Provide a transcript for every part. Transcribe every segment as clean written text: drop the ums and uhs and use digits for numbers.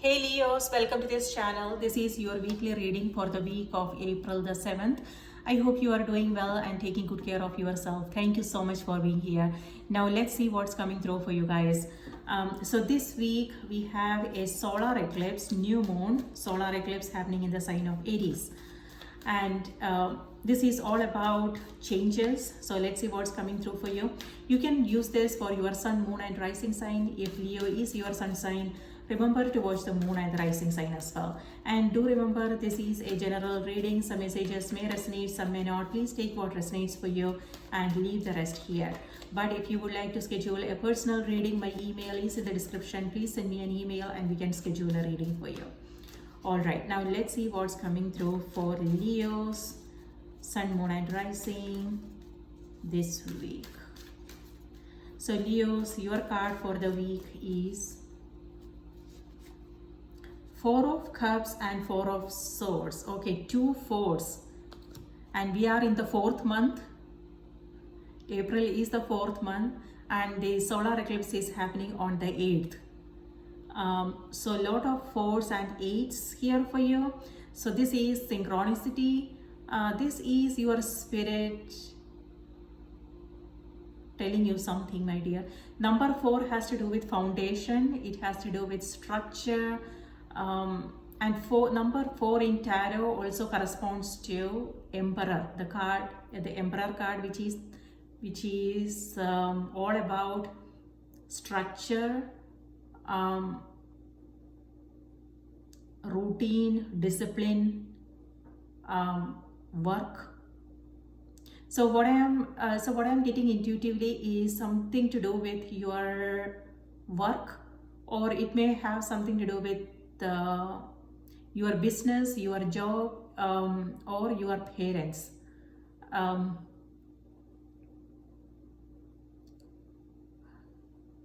Hey Leos, welcome to this channel. This is your weekly reading for the week of April the 7th. I hope you are doing well and taking good care of yourself. Thank you so much for being here. Now let's see what's coming through for you guys. So this week we have a solar eclipse, new moon, solar eclipse happening in the sign of Aries. And this is all about changes. So let's see what's coming through for you. You can use this for your sun, moon and rising sign. If Leo is your sun sign, remember to watch the moon and the rising sign as well. And do remember, this is a general reading. Some messages may resonate, some may not. Please take what resonates for you and leave the rest here. But if you would like to schedule a personal reading, my email is in the description. Please send me an email and we can schedule a reading for you. All right, now let's see what's coming through for Leo's sun, moon and rising this week. So Leo's, your card for the week is Four of Cups and Four of Swords. Okay, two fours. And we are in the 4th month. April is the 4th month and the solar eclipse is happening on the 8th. So a lot of 4s and 8s here for you. So this is synchronicity. This is your spirit telling you something, my dear. Number 4 has to do with foundation. It has to do with structure. And number 4 in tarot also corresponds to Emperor, the card, the Emperor card, which is all about structure, routine, discipline, work. So what I'm getting intuitively is something to do with your work, or it may have something to do with your business, your job, or your parents.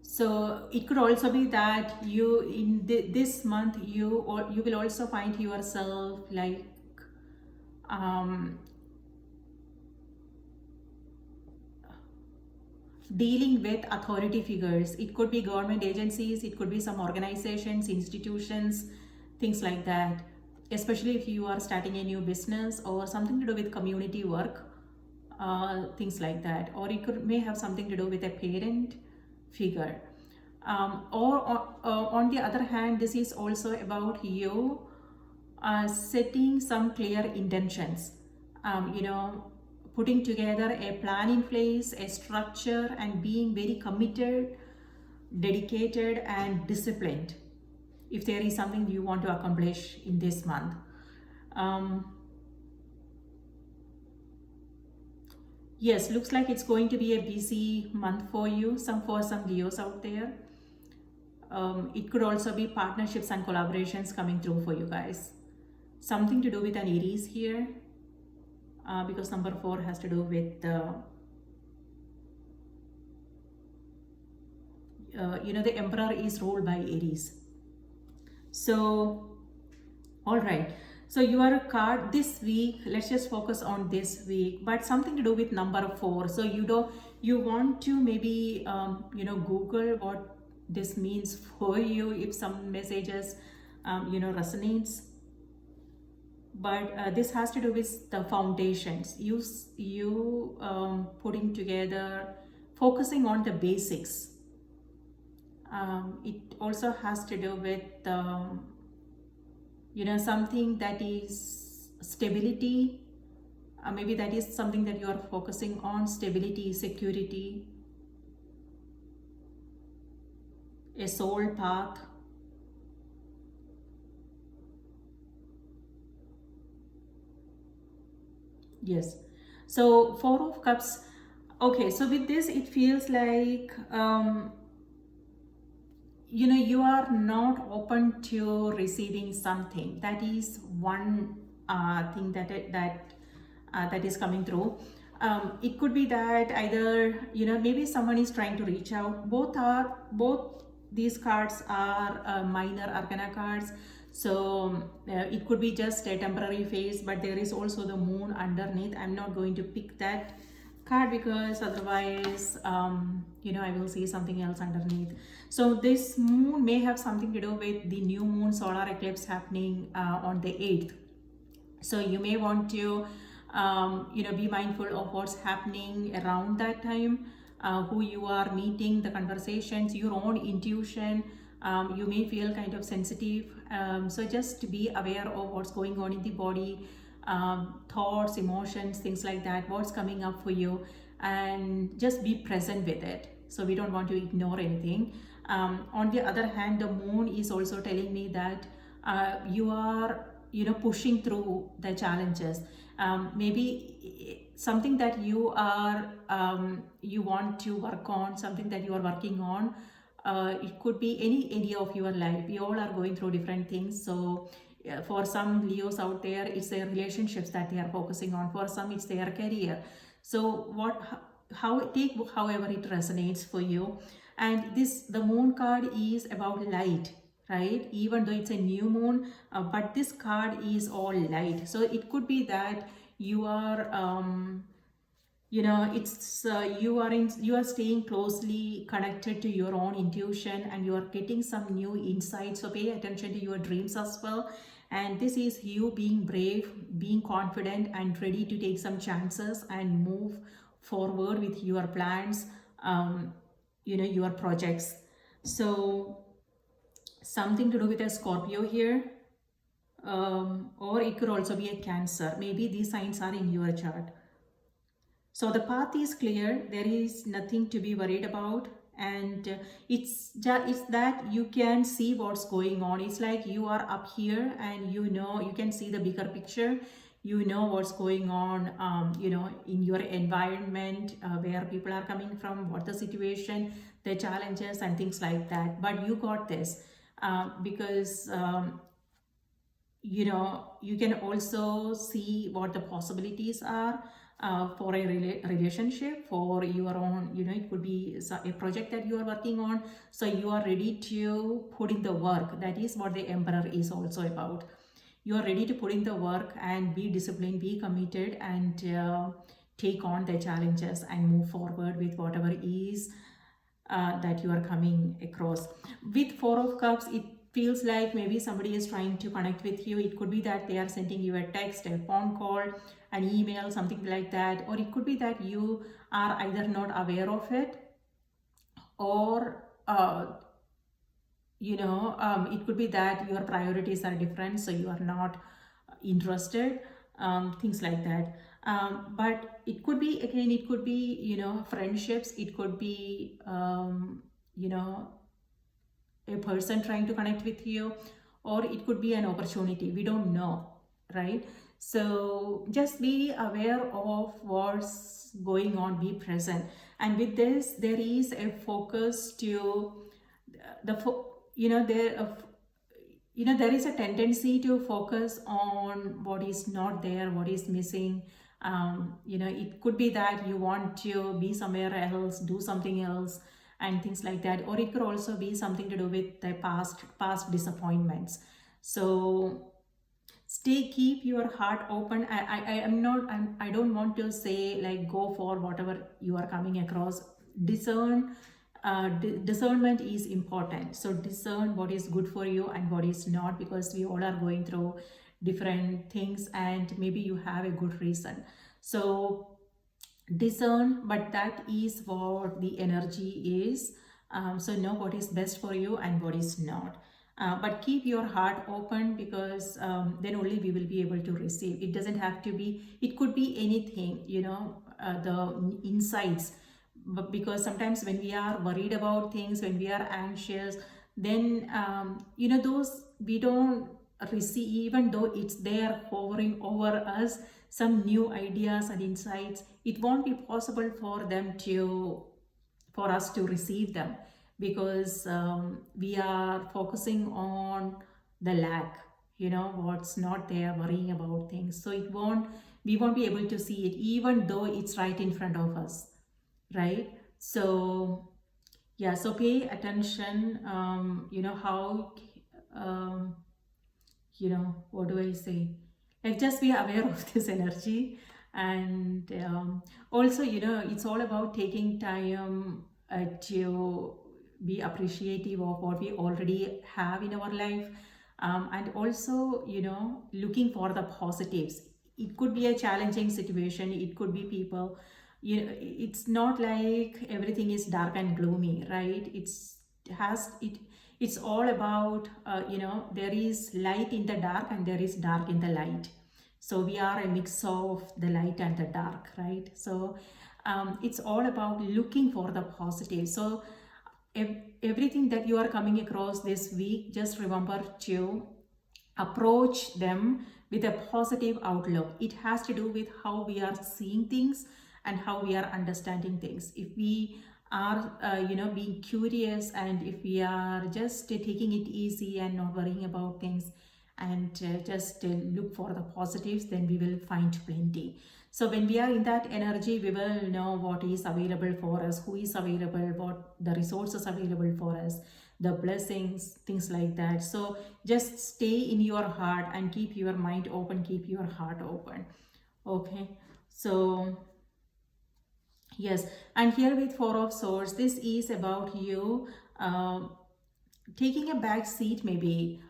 So it could also be that you in this month you will also find yourself like dealing with authority figures. It could be government agencies, it could be some organizations, institutions, things like that. Especially if you are starting a new business or something to do with community work, things like that. Or it may have something to do with a parent figure. On the other hand, this is also about you setting some clear intentions. Putting together a plan in place, a structure, and being very committed, dedicated, and disciplined if there is something you want to accomplish in this month. Yes, looks like it's going to be a busy month for you, for some Leos out there. It could also be partnerships and collaborations coming through for you guys. Something to do with an Aries here. Because number 4 has to do with the Emperor is ruled by Aries. So all right, so your card this week, let's just focus on this week, but something to do with number 4. So you want to maybe Google what this means for you if some messages resonates. But this has to do with the foundations. You putting together, focusing on the basics. It also has to do with something that is stability. Maybe that is something that you are focusing on: stability, security, a soul path. Yes, so 4 of Cups. Okay, so with this it feels like you are not open to receiving something. That is one thing that is coming through. It could be that either maybe someone is trying to reach out. Both these cards are minor arcana cards. So it could be just a temporary phase, but there is also the moon underneath. I'm not going to pick that card, because otherwise I will see something else underneath. So this moon may have something to do with the new moon solar eclipse happening on the 8th. So you may want to be mindful of what's happening around that time, who you are meeting, the conversations, your own intuition. You may feel kind of sensitive, so just be aware of what's going on in the body, thoughts, emotions, things like that, what's coming up for you, and just be present with it. So we don't want to ignore anything. On the other hand, the moon is also telling me that you are pushing through the challenges. Maybe something that you are you want to work on, something that you are working on. It could be any area of your life. We all are going through different things. So for some Leos out there, it's their relationships that they are focusing on. For some, it's their career. So how take however it resonates for you. And the moon card is about light, right? Even though it's a new moon, but this card is all light. So it could be that you are it's you are staying closely connected to your own intuition, and you are getting some new insights. So pay attention to your dreams as well. And this is you being brave, being confident, and ready to take some chances and move forward with your plans, your projects. So something to do with a Scorpio here, or it could also be a Cancer. Maybe these signs are in your chart. So the path is clear. There is nothing to be worried about, and it's that you can see what's going on. It's like you are up here, and you can see the bigger picture. You know what's going on, in your environment, where people are coming from, what the situation, the challenges, and things like that. But you got this, because you can also see what the possibilities are, for a relationship, for your own, it could be a project that you are working on. So you are ready to put in the work. That is what the Emperor is also about. You are ready to put in the work and be disciplined, be committed, and take on the challenges and move forward with whatever is that you are coming across. With Four of Cups, it feels like maybe somebody is trying to connect with you. It could be that they are sending you a text, a phone call, an email, something like that. Or it could be that you are either not aware of it, or it could be that your priorities are different, so you are not interested, things like that. But it could be, again, it could be, friendships. It could be, a person trying to connect with you, or it could be an opportunity. We don't know, right? So just be aware of what's going on, be present. And with this, there is a focus to there is a tendency to focus on what is not there, what is missing. It could be that you want to be somewhere else, do something else, and things like that. Or it could also be something to do with the past disappointments. So keep your heart open. I don't want to say like go for whatever you are coming across. Discernment is important. So discern what is good for you and what is not, because we all are going through different things, and maybe you have a good reason. So discern, but that is what the energy is. So know what is best for you and what is not. But keep your heart open, because then only we will be able to receive. It doesn't have to be, it could be anything, the insights. But because sometimes when we are worried about things, when we are anxious, then those we don't receive, even though it's there hovering over us, some new ideas and insights. It won't be possible for us to receive them, because we are focusing on the lack, what's not there, worrying about things. So we won't be able to see it, even though it's right in front of us, right? So yeah, so pay attention. How what do I say, like just be aware of this energy. And also, it's all about taking time to be appreciative of what we already have in our life, and also, looking for the positives. It could be a challenging situation, it could be people. It's not like everything is dark and gloomy, right? It's all about, there is light in the dark and there is dark in the light. So we are a mix of the light and the dark, right? So it's all about looking for the positive. So everything that you are coming across this week, just remember to approach them with a positive outlook. It has to do with how we are seeing things and how we are understanding things. If we are being curious, and if we are just taking it easy and not worrying about things, and just look for the positives, then we will find plenty. So when we are in that energy, we will know what is available for us, who is available, what the resources available for us, the blessings, things like that. So just stay in your heart and keep your mind open, keep your heart open. Okay, so yes, and here with Four of Swords, this is about you taking a back seat, maybe.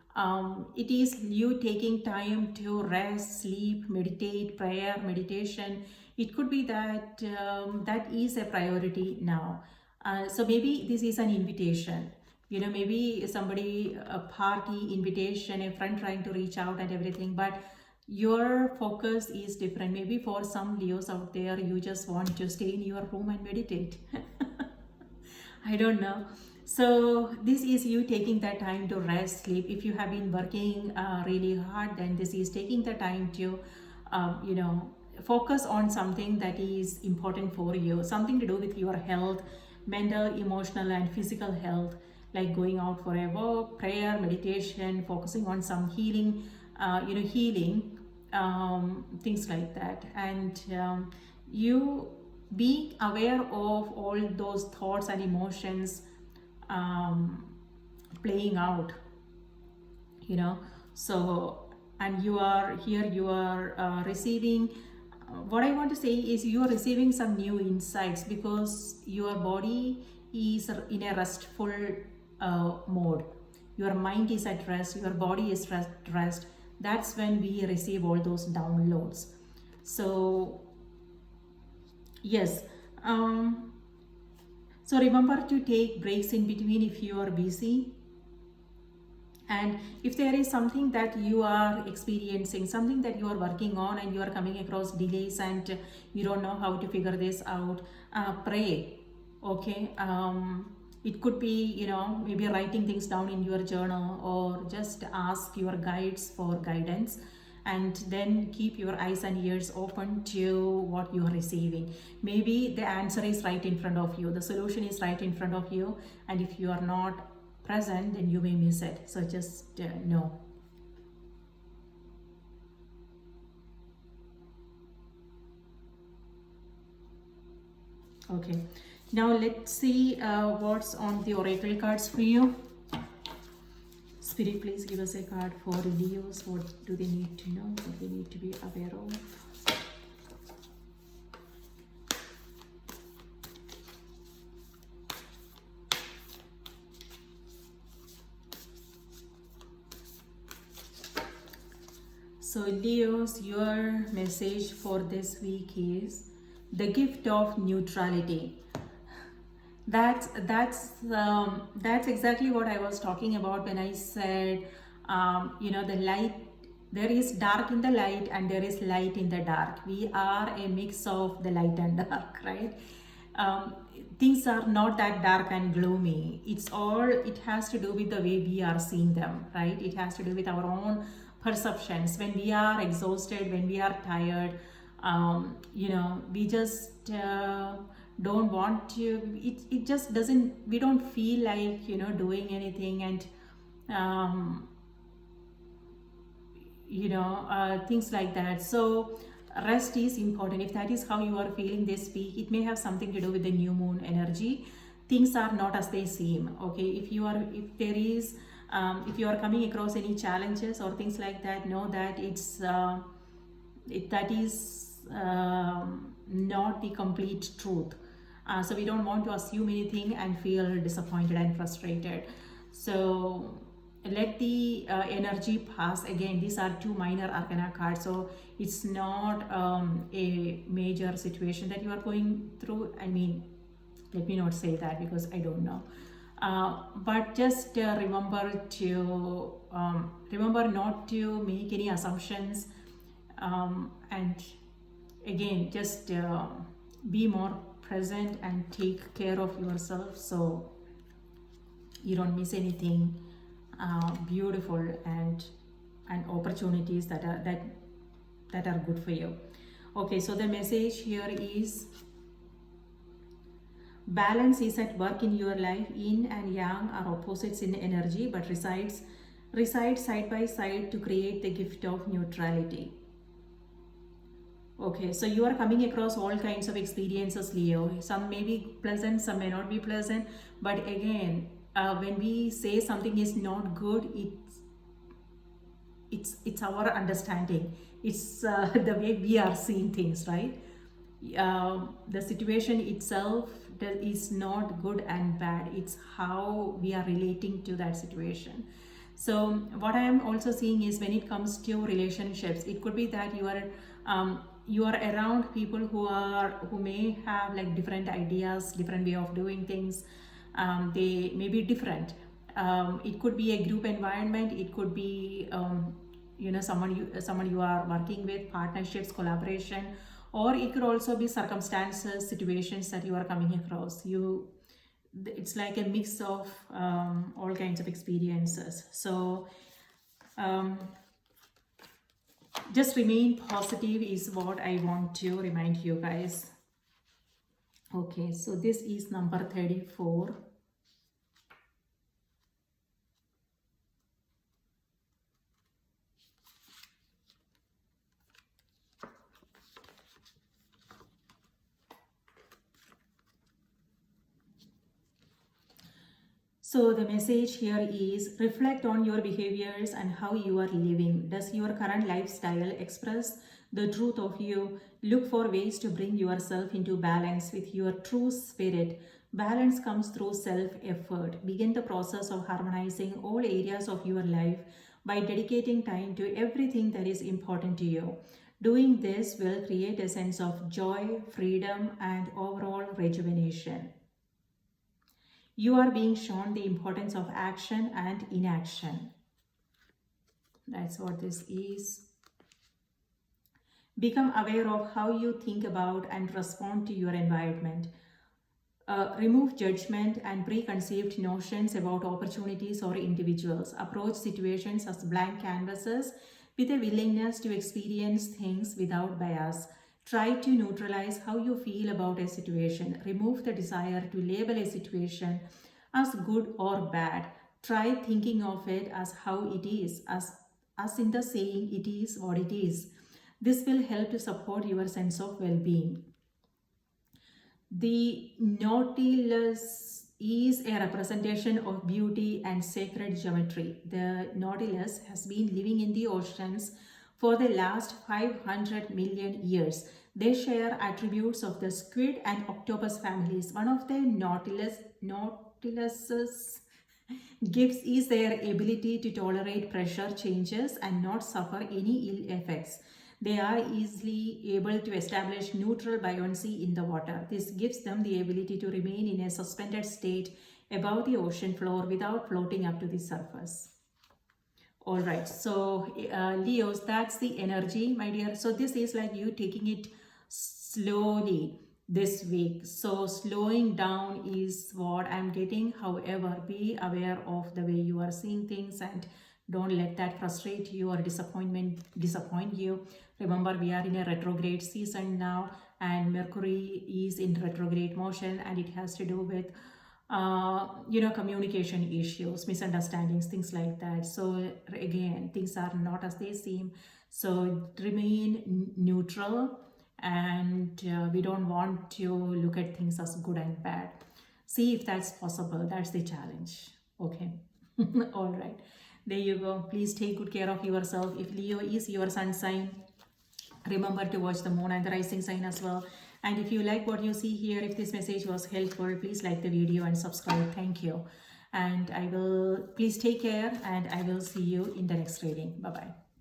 It is you taking time to rest, sleep, meditate, prayer, meditation. It could be that that is a priority now. So maybe this is an invitation. Maybe somebody, a party invitation, a friend trying to reach out and everything, but your focus is different. Maybe for some Leos out there, you just want to stay in your room and meditate. I don't know. So this is you taking that time to rest, sleep. If you have been working really hard, then this is taking the time to, focus on something that is important for you, something to do with your health, mental, emotional, and physical health, like going out for a walk, prayer, meditation, focusing on some healing, healing, things like that. And you being aware of all those thoughts and emotions playing out, so, and you are here, you are receiving, what I want to say is you are receiving some new insights, because your body is in a restful mode. Your mind is at rest, your body is rest. That's when we receive all those downloads. So yes, so remember to take breaks in between if you are busy. And if there is something that you are experiencing, something that you are working on, and you are coming across delays and you don't know how to figure this out, pray. Okay, it could be, maybe writing things down in your journal, or just ask your guides for guidance, and then keep your eyes and ears open to what you are receiving. Maybe the answer is right in front of you, the solution is right in front of you, and if you are not present, then you may miss it. So just know. Okay, now let's see what's on the oracle cards for you. Spirit, please give us a card for Leos. What do they need to know? What they need to be aware of? So Leos, your message for this week is the gift of neutrality. That's exactly what I was talking about when I said, the light, there is dark in the light and there is light in the dark. We are a mix of the light and dark, right? Things are not that dark and gloomy. It has to do with the way we are seeing them, right? It has to do with our own perceptions. When we are exhausted, when we are tired, we just don't want to, it just doesn't, we don't feel like, doing anything, and things like that. So rest is important. If that is how you are feeling this week, it may have something to do with the new moon energy. Things are not as they seem. Okay, if you are coming across any challenges or things like that, know that that is not the complete truth. So we don't want to assume anything and feel disappointed and frustrated. So let the energy pass. Again, these are two minor arcana cards, so it's not a major situation that you are going through. I mean, let me not say that because I don't know. But just remember not to make any assumptions, and again, just be more present and take care of yourself so you don't miss anything beautiful and opportunities that are good for you. Okay, so the message here is balance is at work in your life. Yin and yang are opposites in energy but reside side by side to create the gift of neutrality. Okay, so you are coming across all kinds of experiences, Leo. Some may be pleasant, some may not be pleasant. But again, when we say something is not good, it's our understanding. It's the way we are seeing things, right? The situation itself is not good and bad. It's how we are relating to that situation. So what I am also seeing is when it comes to relationships, it could be that you are around people who may have like different ideas, different way of doing things. They may be different. It could be a group environment. It could be someone you are working with, partnerships, collaboration, or it could also be circumstances, situations that you are coming across. It's like a mix of all kinds of experiences. So just remain positive is what I want to remind you guys. Okay, so this is number 34. So the message here is reflect on your behaviors and how you are living. Does your current lifestyle express the truth of you? Look for ways to bring yourself into balance with your true spirit. Balance comes through self-effort. Begin the process of harmonizing all areas of your life by dedicating time to everything that is important to you. Doing this will create a sense of joy, freedom, and overall rejuvenation. You are being shown the importance of action and inaction. That's what this is. Become aware of how you think about and respond to your environment. Remove judgment and preconceived notions about opportunities or individuals. Approach situations as blank canvases with a willingness to experience things without bias. Try to neutralize how you feel about a situation. Remove the desire to label a situation as good or bad. Try thinking of it as how it is, as in the saying, it is what it is. This will help to support your sense of well-being. The Nautilus is a representation of beauty and sacred geometry. The Nautilus has been living in the oceans for the last 500 million years. They share attributes of the squid and octopus families. One of the Nautilus's gifts is their ability to tolerate pressure changes and not suffer any ill effects. They are easily able to establish neutral buoyancy in the water. This gives them the ability to remain in a suspended state above the ocean floor without floating up to the surface. All right, so Leos, that's the energy, my dear. So this is like you taking it slowly this week. So slowing down is what I'm getting. However, be aware of the way you are seeing things and don't let that frustrate you or disappoint you. Remember, we are in a retrograde season now, and Mercury is in retrograde motion, and it has to do with communication issues, misunderstandings, things like that. So again, things are not as they seem. So remain neutral, and we don't want to look at things as good and bad. See if that's possible. That's the challenge. Okay. All right. There you go. Please take good care of yourself. If Leo is your sun sign, Remember to watch the moon and the rising sign as well. And if you like what you see here, if this message was helpful, please like the video and subscribe. Thank you. And please take care, and I will see you in the next reading. Bye bye.